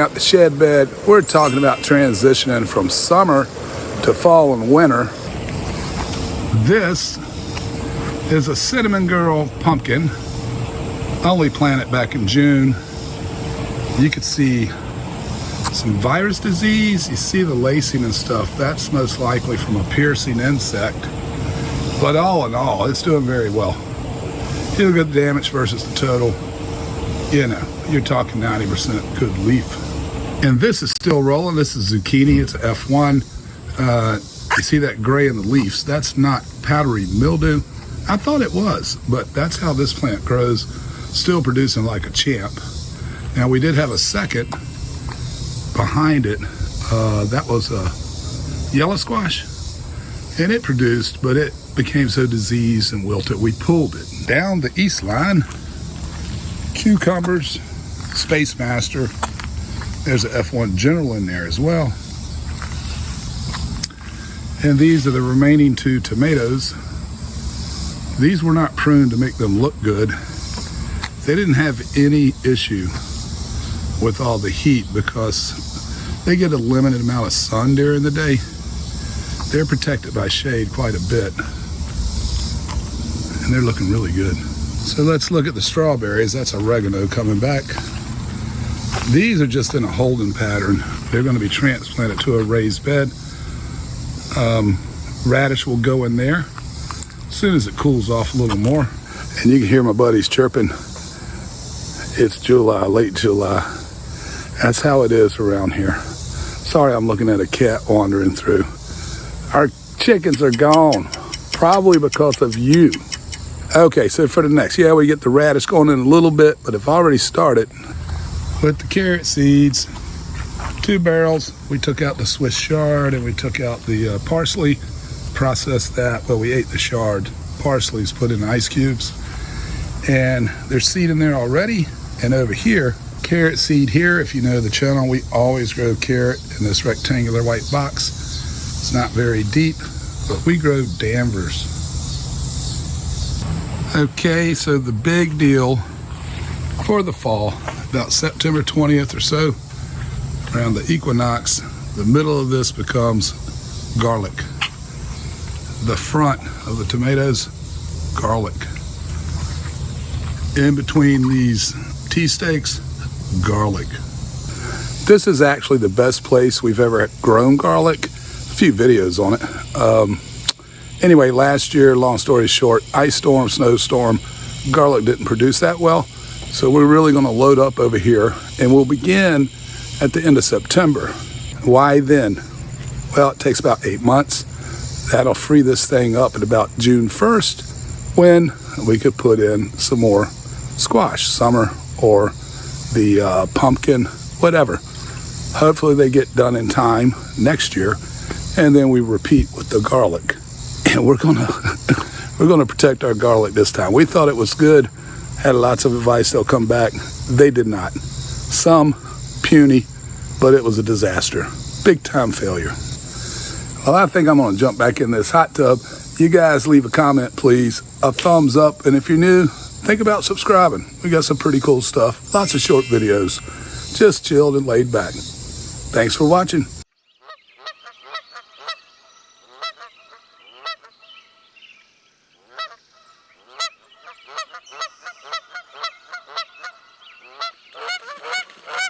At the shed bed, we're talking about transitioning from summer to fall and winter. This is a cinnamon girl pumpkin. I only planted back in June. You could see some virus disease. You see the lacing and stuff. That's most likely from a piercing insect. But all in all, it's doing very well. You look at the damage versus the total, you know, you're talking 90% good leaf. And this is still rolling. This is zucchini. It's an F1. You see that gray in the leaves? That's not powdery mildew. I thought it was, but that's how this plant grows. Still producing like a champ. Now we did have a second behind it. That was a yellow squash, and it produced, but it became so diseased and wilted, we pulled it. Down the east line, cucumbers, Space Master. There's an F1 General in there as well. And these are the remaining 2 tomatoes. These were not pruned to make them look good. They didn't have any issue with all the heat because they get a limited amount of sun during the day. They're protected by shade quite a bit. And they're looking really good. So let's look at the strawberries. That's oregano coming back. These are just in a holding pattern. They're going to be transplanted to a raised bed. Radish will go in there as soon as it cools off a little more. And you can hear my buddies chirping. It's July, late July. That's how it is around here. Sorry, I'm looking at a cat wandering through. Our chickens are gone, probably because of you. Okay, so for the next, yeah, we get the radish going in a little bit, but I've already started with the carrot seeds. 2 barrels. We took out the Swiss chard and we took out the parsley, processed that, but we ate the chard. Parsley's put in ice cubes, and there's seed in there already. And over here, carrot seed here. If you know the channel, we always grow carrot in this rectangular white box. It's not very deep, but we grow Danvers. Okay, so the big deal for the fall, about September 20th or so, around the equinox, the middle of this becomes garlic. The front of the tomatoes, garlic. In between these tea stakes, garlic. This is actually the best place we've ever grown garlic. A few videos on it. Anyway, last year, long story short, ice storm, snowstorm, garlic didn't produce that well. So we're really going to load up over here, and we'll begin at the end of September. Why then? Well, it takes about 8 months. That'll free this thing up at about June 1st, when we could put in some more squash, summer, or the pumpkin, whatever. Hopefully they get done in time next year, and then we repeat with the garlic. And we're gonna protect our garlic this time. We thought it was good, had lots of advice they'll come back. They did not. Some puny, but it was a disaster. Big time failure. Well, I think I'm gonna jump back in this hot tub. You guys leave a comment, please. A thumbs up, and if you're new, think about subscribing. We got some pretty cool stuff. Lots of short videos. Just chilled and laid back. Thanks for watching.